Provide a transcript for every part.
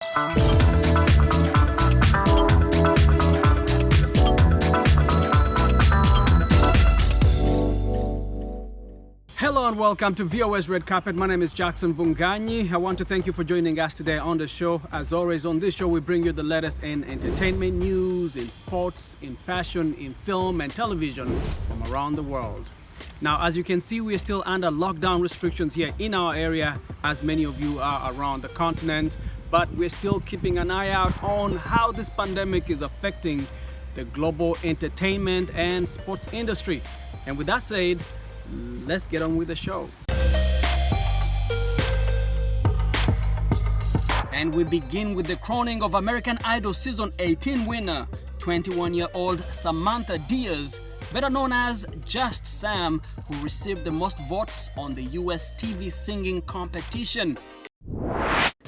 Hello and welcome to VOS Red Carpet. My name is Jackson Vunganyi. I want to thank you for joining us today on the show. As always, on this show, we bring you the latest in entertainment news, in sports, in fashion, in film and television from around the world. Now, as you can see, we are still under lockdown restrictions here in our area, as many of you are around the continent. But we're still keeping an eye out on how this pandemic is affecting the global entertainment and sports industry. And with that said, let's get on with the show. And we begin with the crowning of American Idol Season 18 winner, 21-year-old Samantha Diaz, better known as Just Sam, who received the most votes on the US TV singing competition.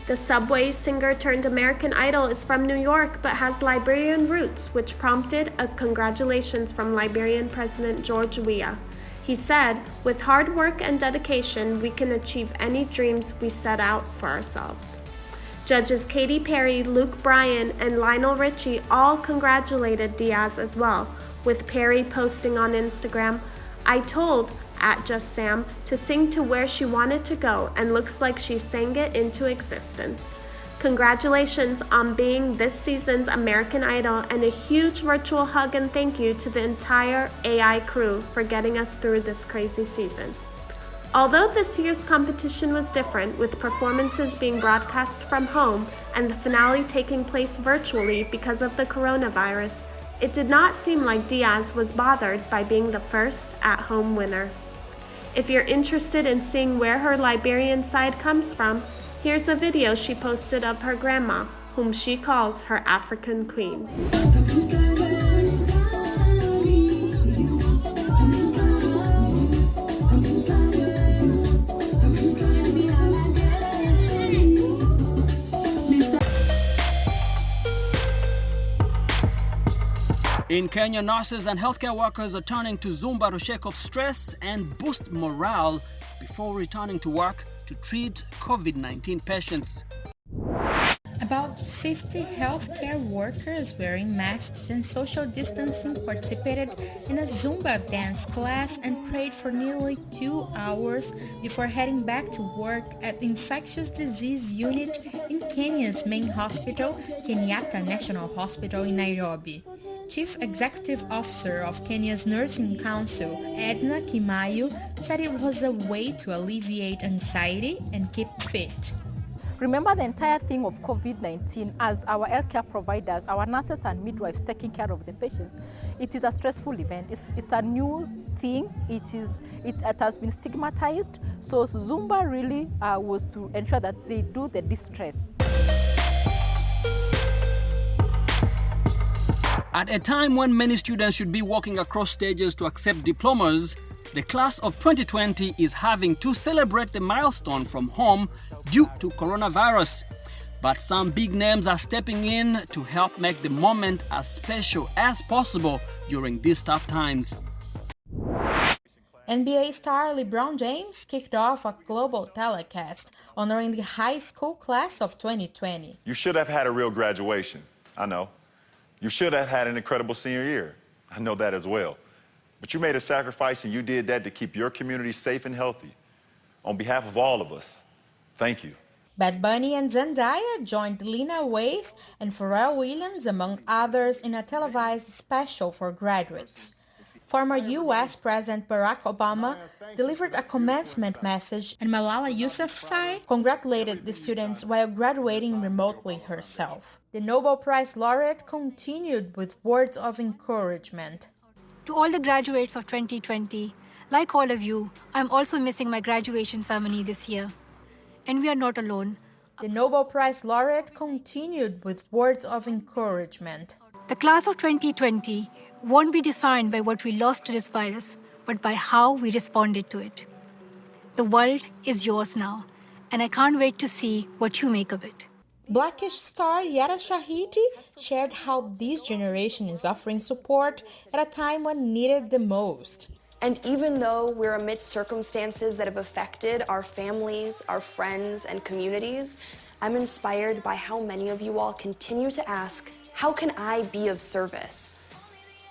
The Subway singer turned American Idol is from New York but has Liberian roots, which prompted a congratulations from Liberian President George Weah. He said, "With hard work and dedication, we can achieve any dreams we set out for ourselves." Judges Katy Perry, Luke Bryan, and Lionel Richie all congratulated Diaz as well, with Perry posting on Instagram, "I told @JustSam to sing to where she wanted to go, and looks like she sang it into existence. Congratulations on being this season's American Idol, and a huge virtual hug and thank you to the entire AI crew for getting us through this crazy season." Although this year's competition was different, with performances being broadcast from home and the finale taking place virtually because of the coronavirus, it did not seem like Diaz was bothered by being the first at-home winner. If you're interested in seeing where her Liberian side comes from, here's a video she posted of her grandma, whom she calls her African queen. In Kenya, nurses and healthcare workers are turning to Zumba to shake off stress and boost morale before returning to work to treat COVID-19 patients. About 50 healthcare workers wearing masks and social distancing participated in a Zumba dance class and prayed for nearly 2 hours before heading back to work at the infectious disease unit in Kenya's main hospital, Kenyatta National Hospital in Nairobi. Chief Executive Officer of Kenya's Nursing Council, Edna Kimayu, said it was a way to alleviate anxiety and keep fit. Remember the entire thing of COVID-19 as our healthcare providers, our nurses and midwives taking care of the patients. It is a stressful event. It's a new thing. It has been stigmatized. So Zumba really was to ensure that they do the distress. At a time when many students should be walking across stages to accept diplomas, the class of 2020 is having to celebrate the milestone from home due to coronavirus. But some big names are stepping in to help make the moment as special as possible during these tough times. NBA star LeBron James kicked off a global telecast honoring the high school class of 2020. You should have had a real graduation, I know. You should have had an incredible senior year. I know that as well. But you made a sacrifice and you did that to keep your community safe and healthy. On behalf of all of us, thank you. Bad Bunny and Zendaya joined Lena Waithe and Pharrell Williams, among others, in a televised special for graduates. Former U.S. President Barack Obama delivered a commencement message, and Malala Yousafzai congratulated the students while graduating remotely herself. The Nobel Prize laureate continued with words of encouragement. To all the graduates of 2020, like all of you, I'm also missing my graduation ceremony this year. And we are not alone. The Nobel Prize laureate continued with words of encouragement. The class of 2020 won't be defined by what we lost to this virus, but by how we responded to it. The world is yours now, and I can't wait to see what you make of it. Blackish star Yara Shahidi shared how this generation is offering support at a time when needed the most. And even though we're amidst circumstances that have affected our families, our friends, and communities, I'm inspired by how many of you all continue to ask, how can I be of service?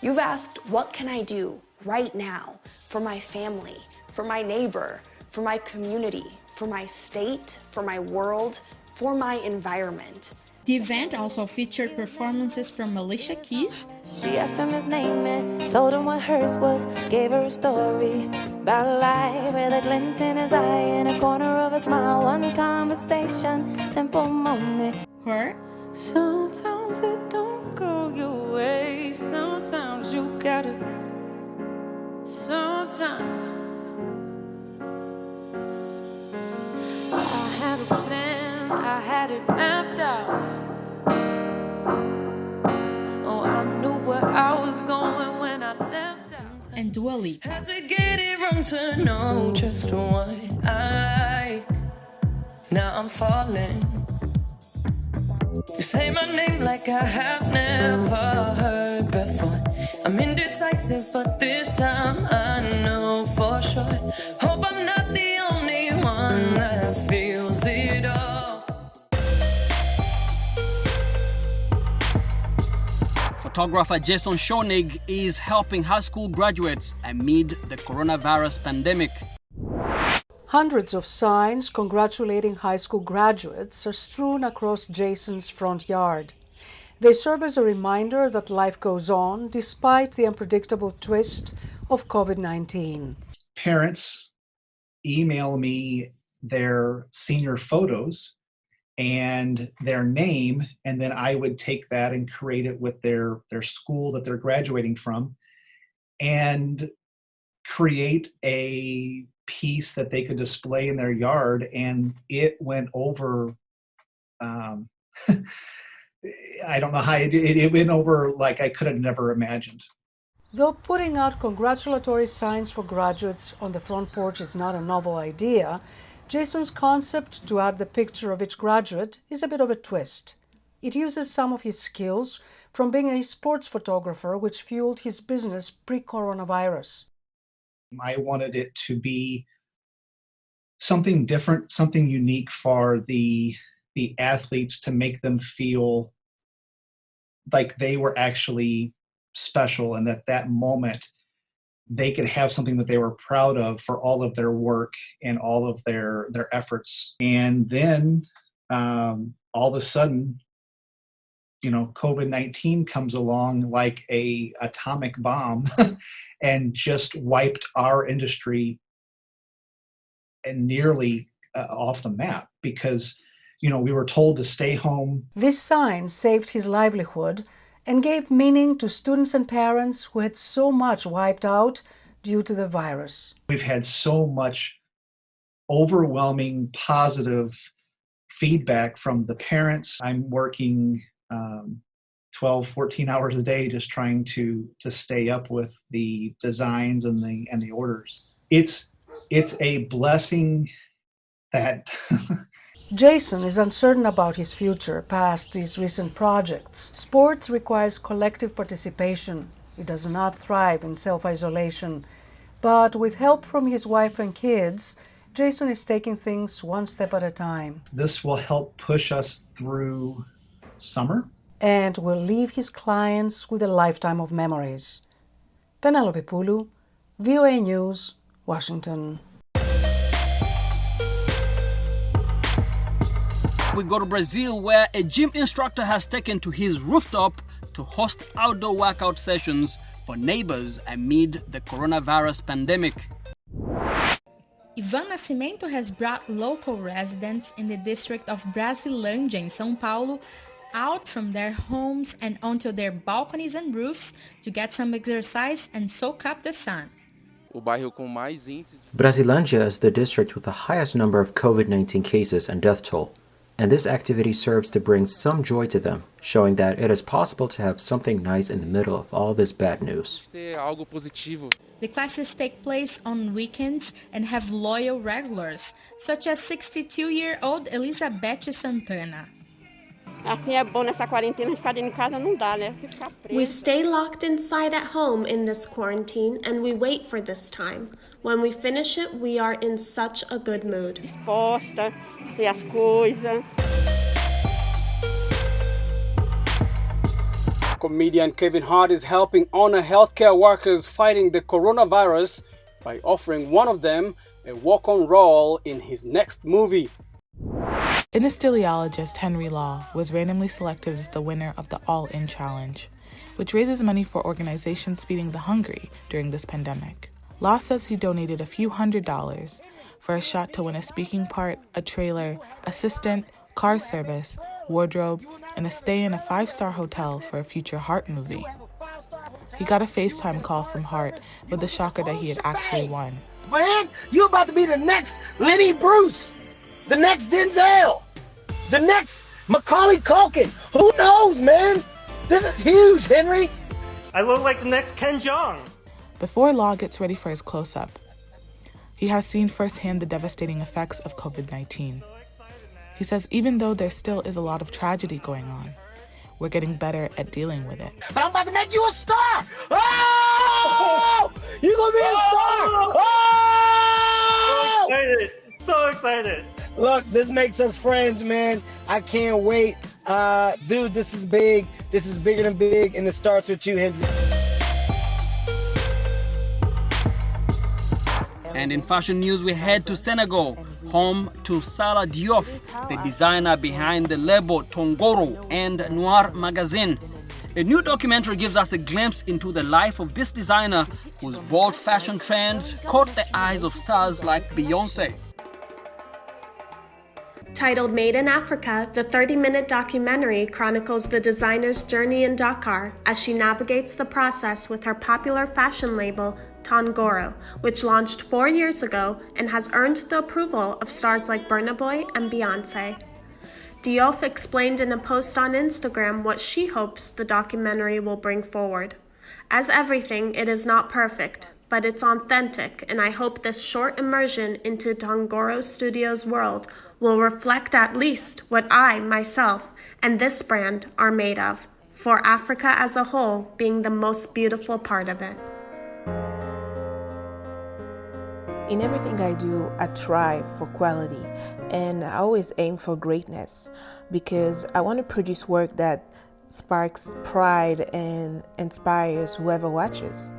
You've asked, what can I do right now for my family, for my neighbor, for my community, for my state, for my world, for my environment? The event also featured performances from Alicia Keys, She asked him his name and told him what hers was. Gave her a story about a life with a glint in his eye and a corner of a smile. One conversation, simple moment. Hart, Sometimes it don't go your way. Sometimes you gotta. Sometimes I had a plan, I had it mapped out. Oh, I knew where I was going when I left out. and Dua Lipa. Had to get it wrong to know just what I like. Now I'm falling. You say my name like I have never heard before. I'm indecisive, but this time I know for sure. Hope I'm not the only one that feels it all. Photographer Jason Schoenig is helping high school graduates amid the coronavirus pandemic. Hundreds of signs congratulating high school graduates are strewn across Jason's front yard. They serve as a reminder that life goes on despite the unpredictable twist of COVID-19. Parents email me their senior photos and their name, and then I would take that and create it with their school that they're graduating from and create a piece that they could display in their yard. And it went over, I don't know how it went over like I could have never imagined. Though putting out congratulatory signs for graduates on the front porch is not a novel idea, Jason's concept to add the picture of each graduate is a bit of a twist. It uses some of his skills from being a sports photographer, which fueled his business pre-coronavirus. I wanted it to be something different, something unique for the athletes, to make them feel like they were actually special and that moment they could have something that they were proud of for all of their work and all of their efforts. And then all of a sudden, COVID-19 comes along like a atomic bomb and just wiped our industry and nearly off the map because, we were told to stay home. This sign saved his livelihood and gave meaning to students and parents who had so much wiped out due to the virus. We've had so much overwhelming positive feedback from the parents. I'm working 12, 14 hours a day just trying to stay up with the designs and the orders. It's a blessing that Jason is uncertain about his future past these recent projects. Sports requires collective participation. He does not thrive in self-isolation. But with help from his wife and kids, Jason is taking things one step at a time. This will help push us through summer. And will leave his clients with a lifetime of memories. Penelope Pulu, VOA News, Washington. We go to Brazil, where a gym instructor has taken to his rooftop to host outdoor workout sessions for neighbors amid the coronavirus pandemic. Ivan Nascimento has brought local residents in the district of Brasilândia in São Paulo out from their homes and onto their balconies and roofs to get some exercise and soak up the sun. Brasilândia is the district with the highest number of COVID-19 cases and death toll, and this activity serves to bring some joy to them, showing that it is possible to have something nice in the middle of all this bad news. The classes take place on weekends and have loyal regulars, such as 62-year-old Elizabeth Santana. We stay locked inside at home in this quarantine, and we wait for this time. When we finish it, we are in such a good mood. Comedian Kevin Hart is helping honor healthcare workers fighting the coronavirus by offering one of them a walk-on role in his next movie. Anesthesiologist Henry Law was randomly selected as the winner of the All In Challenge, which raises money for organizations feeding the hungry during this pandemic. Law says he donated a few $100s for a shot to win a speaking part, a trailer, assistant, car service, wardrobe, and a stay in a 5-star hotel for a future Hart movie. He got a FaceTime call from Hart with the shocker that he had actually won. Man, you about to be the next Lenny Bruce, the next Denzel, the next Macaulay Culkin. Who knows, man? This is huge, Henry. I look like the next Ken Jeong. Before Law gets ready for his close-up, he has seen firsthand the devastating effects of COVID-19. He says even though there still is a lot of tragedy going on, we're getting better at dealing with it. But I'm about to make you a star! Oh! You're gonna be a star! Oh! So excited! So excited! Look, this makes us friends, man. I can't wait. Dude, this is big. This is bigger than big, and it starts with you, Henry. And in fashion news, we head to Senegal, home to Sarah Diouf, the designer behind the label Tongoro and Noir magazine. A new documentary gives us a glimpse into the life of this designer whose bold fashion trends caught the eyes of stars like Beyoncé. Titled Made in Africa, the 30-minute documentary chronicles the designer's journey in Dakar as she navigates the process with her popular fashion label, Tongoro, which launched 4 years ago and has earned the approval of stars like Burna Boy and Beyoncé. Diouf explained in a post on Instagram what she hopes the documentary will bring forward. As everything, it is not perfect, but it's authentic, and I hope this short immersion into Tongoro Studios' world will reflect at least what I, myself, and this brand are made of, for Africa as a whole being the most beautiful part of it. In everything I do, I strive for quality, and I always aim for greatness because I want to produce work that sparks pride and inspires whoever watches.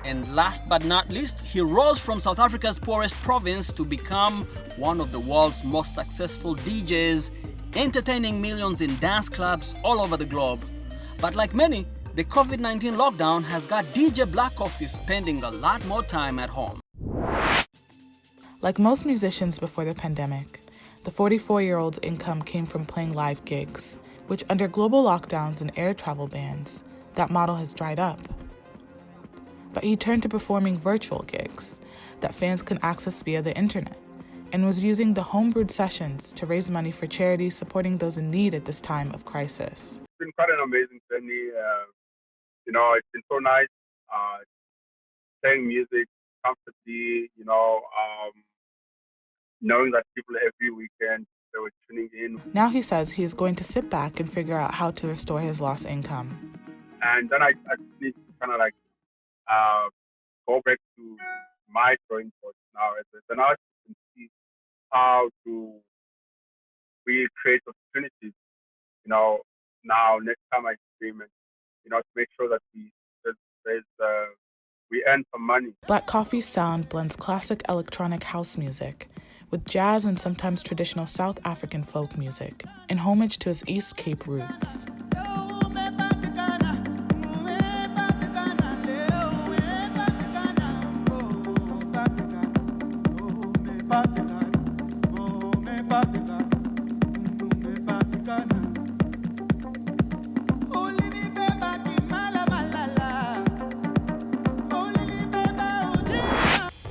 And last but not least, he rose from South Africa's poorest province to become one of the world's most successful DJs, entertaining millions in dance clubs all over the globe. But like many, the COVID-19 lockdown has got DJ Black Coffee spending a lot more time at home. Like most musicians before the pandemic, the 44-year-old's income came from playing live gigs, which under global lockdowns and air travel bans, that model has dried up. But he turned to performing virtual gigs that fans can access via the internet, and was using the homebrewed sessions to raise money for charities supporting those in need at this time of crisis. It's been quite an amazing journey. It's been so nice playing music comfortably, knowing that people every weekend, they were tuning in. Now he says he is going to sit back and figure out how to restore his lost income. And then I need to kind of go back to my drawing board now as an artist and see how to really create opportunities, now next time I stream it, to make sure that we earn some money. Black Coffee's sound blends classic electronic house music with jazz and sometimes traditional South African folk music in homage to his East Cape roots.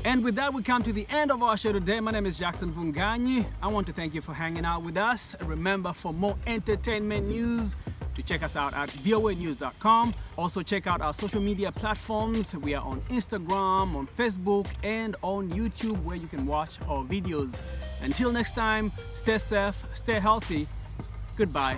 And with that, we come to the end of our show today. My name is Jackson Vunganyi. I want to thank you for hanging out with us. Remember, for more entertainment news, to check us out at voanews.com. Also, check out our social media platforms. We are on Instagram, on Facebook, and on YouTube, where you can watch our videos. Until next time, stay safe, stay healthy. Goodbye.